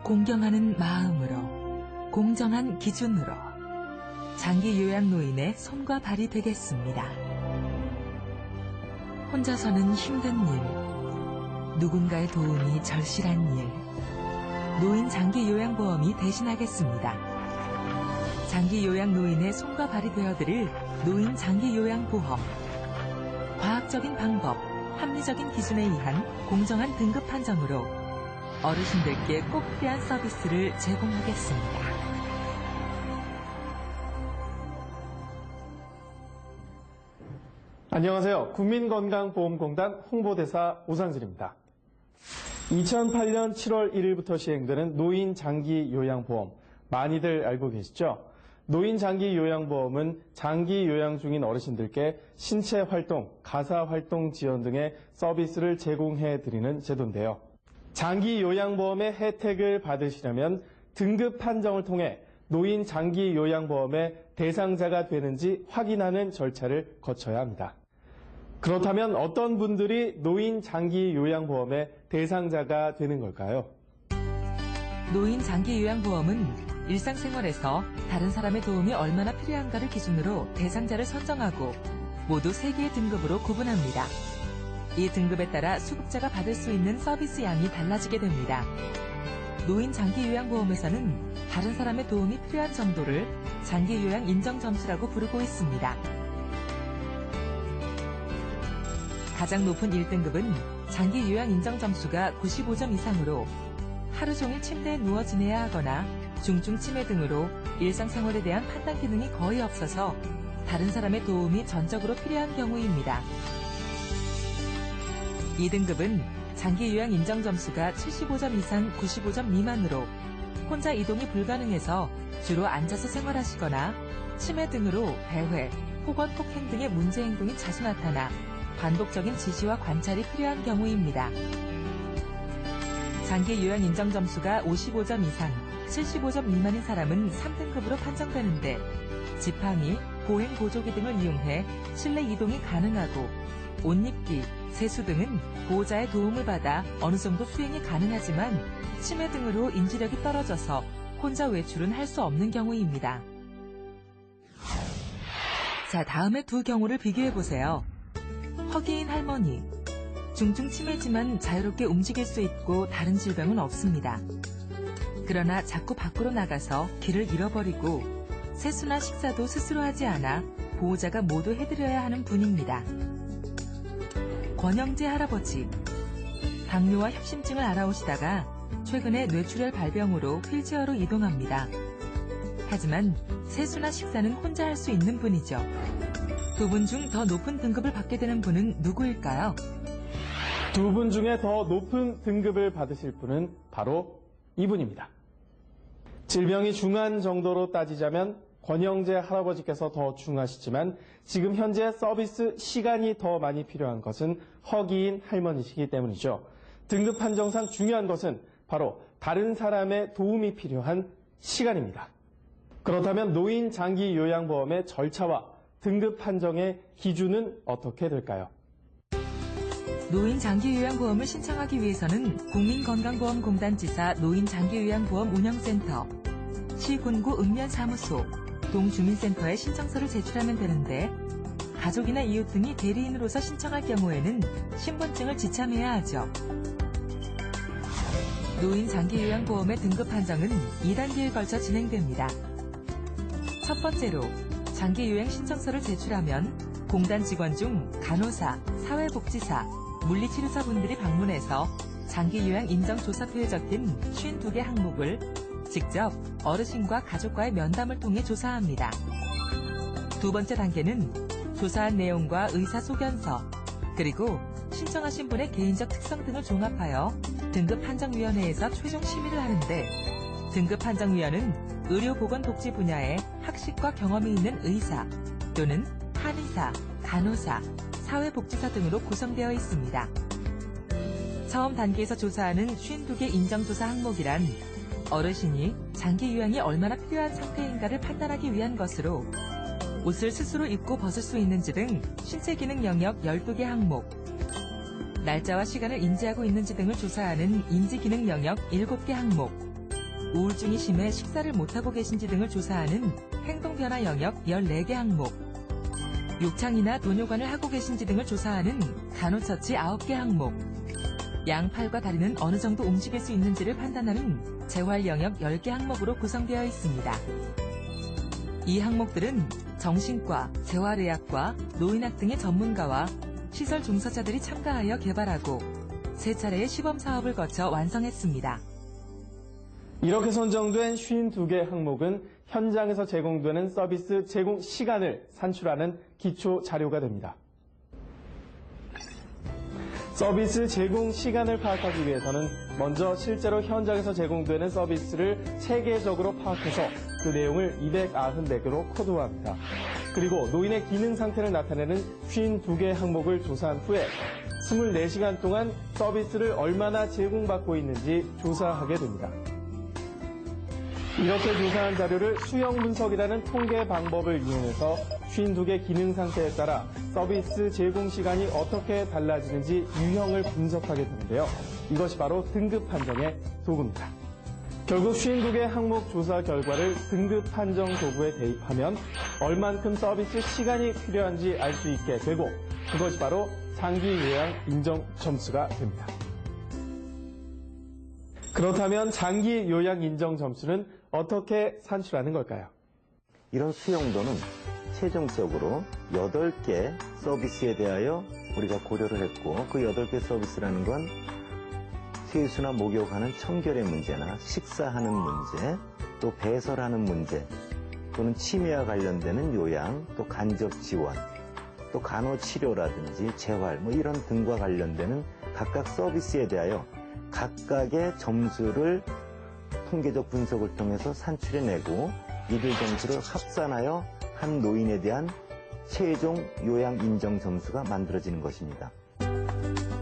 공경하는 마음으로, 공정한 기준으로 장기 요양 노인의 손과 발이 되겠습니다. 혼자서는 힘든 일, 누군가의 도움이 절실한 일, 노인 장기 요양보험이 대신하겠습니다. 장기 요양 노인의 손과 발이 되어드릴 노인 장기 요양보험. 과학적인 방법, 합리적인 기준에 의한 공정한 등급 판정으로 어르신들께 꼭 필요한 서비스를 제공하겠습니다. 안녕하세요. 국민건강보험공단 홍보대사 오상진입니다. 2008년 7월 1일부터 시행되는 노인 장기 요양보험, 많이들 알고 계시죠? 노인 장기 요양보험은 장기 요양 중인 어르신들께 신체 활동, 가사 활동 지원 등의 서비스를 제공해 드리는 제도인데요. 장기 요양보험의 혜택을 받으시려면 등급 판정을 통해 노인 장기 요양보험의 대상자가 되는지 확인하는 절차를 거쳐야 합니다. 그렇다면 어떤 분들이 노인 장기 요양보험의 대상자가 되는 걸까요? 노인 장기 요양보험은 일상생활에서 다른 사람의 도움이 얼마나 필요한가를 기준으로 대상자를 선정하고 모두 3개의 등급으로 구분합니다. 이 등급에 따라 수급자가 받을 수 있는 서비스 양이 달라지게 됩니다. 노인 장기 요양보험에서는 다른 사람의 도움이 필요한 정도를 장기 요양 인정 점수라고 부르고 있습니다. 가장 높은 1등급은 장기 요양 인정 점수가 95점 이상으로 하루 종일 침대에 누워 지내야 하거나 중증 치매 등으로 일상생활에 대한 판단 기능이 거의 없어서 다른 사람의 도움이 전적으로 필요한 경우입니다. 2등급은 장기 요양 인정 점수가 75점 이상 95점 미만으로 혼자 이동이 불가능해서 주로 앉아서 생활하시거나 치매 등으로 배회, 폭언, 폭행 등의 문제 행동이 자주 나타나 반복적인 지시와 관찰이 필요한 경우입니다. 장기 요양 인정 점수가 55점 이상, 75점 미만인 사람은 3등급으로 판정되는데 지팡이, 보행 보조기 등을 이용해 실내 이동이 가능하고 옷 입기, 세수 등은 보호자의 도움을 받아 어느 정도 수행이 가능하지만 치매 등으로 인지력이 떨어져서 혼자 외출은 할 수 없는 경우입니다. 자, 다음의 두 경우를 비교해보세요. 허기인 할머니. 중증 치매지만 자유롭게 움직일 수 있고 다른 질병은 없습니다. 그러나 자꾸 밖으로 나가서 길을 잃어버리고 세수나 식사도 스스로 하지 않아 보호자가 모두 해드려야 하는 분입니다. 권영재 할아버지. 당뇨와 협심증을 앓아오시다가 최근에 뇌출혈 발병으로 휠체어로 이동합니다. 하지만 세수나 식사는 혼자 할 수 있는 분이죠. 두 분 중 더 높은 등급을 받게 되는 분은 누구일까요? 두 분 중에 더 높은 등급을 받으실 분은 바로 이분입니다. 질병이 중한 정도로 따지자면 권영재 할아버지께서 더 중하시지만 지금 현재 서비스 시간이 더 많이 필요한 것은 허기인 할머니시기 때문이죠. 등급 판정상 중요한 것은 바로 다른 사람의 도움이 필요한 시간입니다. 그렇다면 노인 장기 요양보험의 절차와 등급 판정의 기준은 어떻게 될까요? 노인 장기 요양보험을 신청하기 위해서는 국민건강보험공단 지사 노인 장기 요양보험 운영센터, 시군구 읍면사무소, 동주민센터에 신청서를 제출하면 되는데 가족이나 이웃 등이 대리인으로서 신청할 경우에는 신분증을 지참해야 하죠. 노인 장기 요양보험의 등급 판정은 2단계에 걸쳐 진행됩니다. 첫 번째로 장기 요양 신청서를 제출하면 공단 직원 중 간호사, 사회복지사, 물리치료사 분들이 방문해서 장기 요양 인정 조사표에 적힌 52개 항목을 직접 어르신과 가족과의 면담을 통해 조사합니다. 두 번째 단계는 조사한 내용과 의사소견서, 그리고 신청하신 분의 개인적 특성 등을 종합하여 등급판정위원회에서 최종 심의를 하는데 등급판정위원은 의료보건복지 분야에 학식과 경험이 있는 의사 또는 한의사, 간호사, 사회복지사 등으로 구성되어 있습니다. 처음 단계에서 조사하는 52개 인정조사 항목이란 어르신이 장기 요양이 얼마나 필요한 상태인가를 판단하기 위한 것으로 옷을 스스로 입고 벗을 수 있는지 등 신체 기능 영역 12개 항목, 날짜와 시간을 인지하고 있는지 등을 조사하는 인지 기능 영역 7개 항목, 우울증이 심해 식사를 못하고 계신지 등을 조사하는 행동변화 영역 14개 항목, 욕창이나 도뇨관을 하고 계신지 등을 조사하는 간호처치 9개 항목, 양팔과 다리는 어느 정도 움직일 수 있는지를 판단하는 재활 영역 10개 항목으로 구성되어 있습니다. 이 항목들은 정신과, 재활의학과, 노인학 등의 전문가와 시설 종사자들이 참가하여 개발하고 3차례의 시범 사업을 거쳐 완성했습니다. 이렇게 선정된 52개 항목은 현장에서 제공되는 서비스 제공 시간을 산출하는 기초 자료가 됩니다. 서비스 제공 시간을 파악하기 위해서는 먼저 실제로 현장에서 제공되는 서비스를 체계적으로 파악해서 그 내용을 294개로 코드화합니다. 그리고 노인의 기능 상태를 나타내는 52개 항목을 조사한 후에 24시간 동안 서비스를 얼마나 제공받고 있는지 조사하게 됩니다. 이렇게 조사한 자료를 수형 분석이라는 통계 방법을 이용해서 52개 기능 상태에 따라 서비스 제공 시간이 어떻게 달라지는지 유형을 분석하게 되는데요. 이것이 바로 등급 판정의 도구입니다. 결국 52개 항목 조사 결과를 등급 판정 도구에 대입하면 얼만큼 서비스 시간이 필요한지 알 수 있게 되고 그것이 바로 장기 요양 인정 점수가 됩니다. 그렇다면 장기 요양 인정 점수는 어떻게 산출하는 걸까요? 이런 수용도는 최종적으로 8개 서비스에 대하여 우리가 고려를 했고 그 8개 서비스라는 건 세수나 목욕하는 청결의 문제나 식사하는 문제, 또 배설하는 문제, 또는 치매와 관련되는 요양, 또 간접 지원, 또 간호치료라든지 재활 이런 등과 관련되는 각각 서비스에 대하여 각각의 점수를 통계적 분석을 통해서 산출해내고 이들 점수를 합산하여 한 노인에 대한 최종 요양 인정 점수가 만들어지는 것입니다.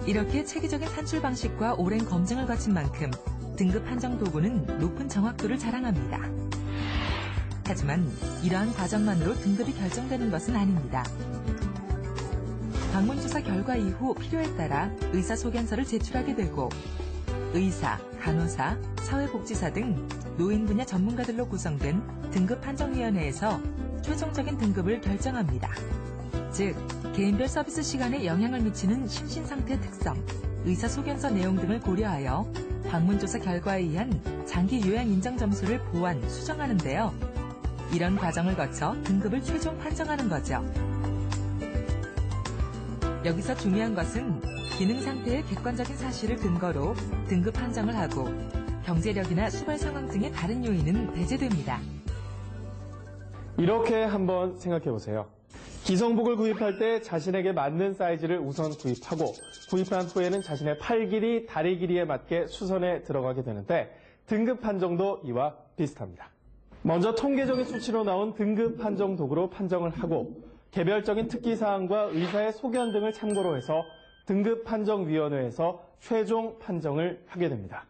이렇게 체계적인 산출 방식과 오랜 검증을 거친 만큼 등급 판정 도구는 높은 정확도를 자랑합니다. 하지만 이러한 과정만으로 등급이 결정되는 것은 아닙니다. 방문조사 결과 이후 필요에 따라 의사소견서를 제출하게 되고 의사, 간호사, 사회복지사 등 노인 분야 전문가들로 구성된 등급판정위원회에서 최종적인 등급을 결정합니다. 즉, 개인별 서비스 시간에 영향을 미치는 심신상태 특성, 의사소견서 내용 등을 고려하여 방문조사 결과에 의한 장기 요양 인정 점수를 보완, 수정하는데요. 이런 과정을 거쳐 등급을 최종 판정하는 거죠. 여기서 중요한 것은 기능 상태의 객관적인 사실을 근거로 등급 판정을 하고 경제력이나 수발 상황 등의 다른 요인은 배제됩니다. 이렇게 한번 생각해 보세요. 기성복을 구입할 때 자신에게 맞는 사이즈를 우선 구입하고 구입한 후에는 자신의 팔 길이, 다리 길이에 맞게 수선에 들어가게 되는데 등급 판정도 이와 비슷합니다. 먼저 통계적인 수치로 나온 등급 판정 도구로 판정을 하고 개별적인 특기사항과 의사의 소견 등을 참고로 해서 등급판정위원회에서 최종 판정을 하게 됩니다.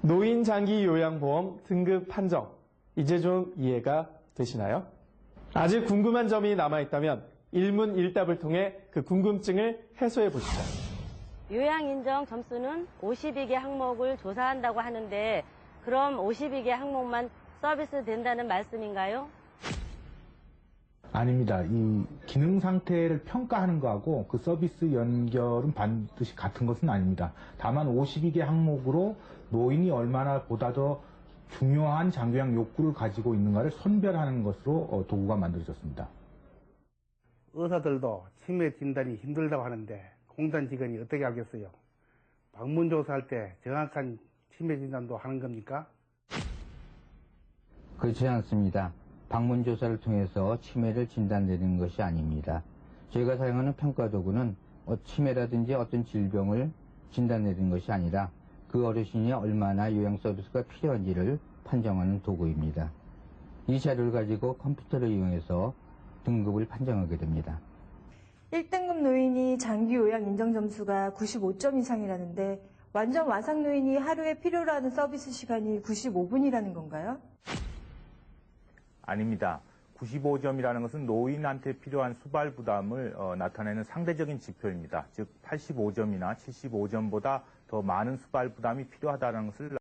노인장기요양보험 등급 판정, 이제 좀 이해가 되시나요? 아직 궁금한 점이 남아있다면 일문일답을 통해 그 궁금증을 해소해 보시죠. 요양인정 점수는 52개 항목을 조사한다고 하는데 그럼 52개 항목만 서비스 된다는 말씀인가요? 아닙니다. 이 기능 상태를 평가하는 거하고 그 서비스 연결은 반드시 같은 것은 아닙니다. 다만 52개 항목으로 노인이 얼마나 보다 더 중요한 장기요양 욕구를 가지고 있는가를 선별하는 것으로 도구가 만들어졌습니다. 의사들도 치매 진단이 힘들다고 하는데 공단 직원이 어떻게 하겠어요? 방문조사할 때 정확한 치매 진단도 하는 겁니까? 그렇지 않습니다. 방문조사를 통해서 치매를 진단내리는 것이 아닙니다. 저희가 사용하는 평가도구는 치매라든지 어떤 질병을 진단내리는 것이 아니라 그 어르신이 얼마나 요양 서비스가 필요한지를 판정하는 도구입니다. 이 자료를 가지고 컴퓨터를 이용해서 등급을 판정하게 됩니다. 1등급 노인이 장기 요양 인정 점수가 95점 이상이라는데 완전 와상 노인이 하루에 필요로 하는 서비스 시간이 95분이라는 건가요? 아닙니다. 95점이라는 것은 노인한테 필요한 수발 부담을 나타내는 상대적인 지표입니다. 즉 85점이나 75점보다 더 많은 수발 부담이 필요하다는 것을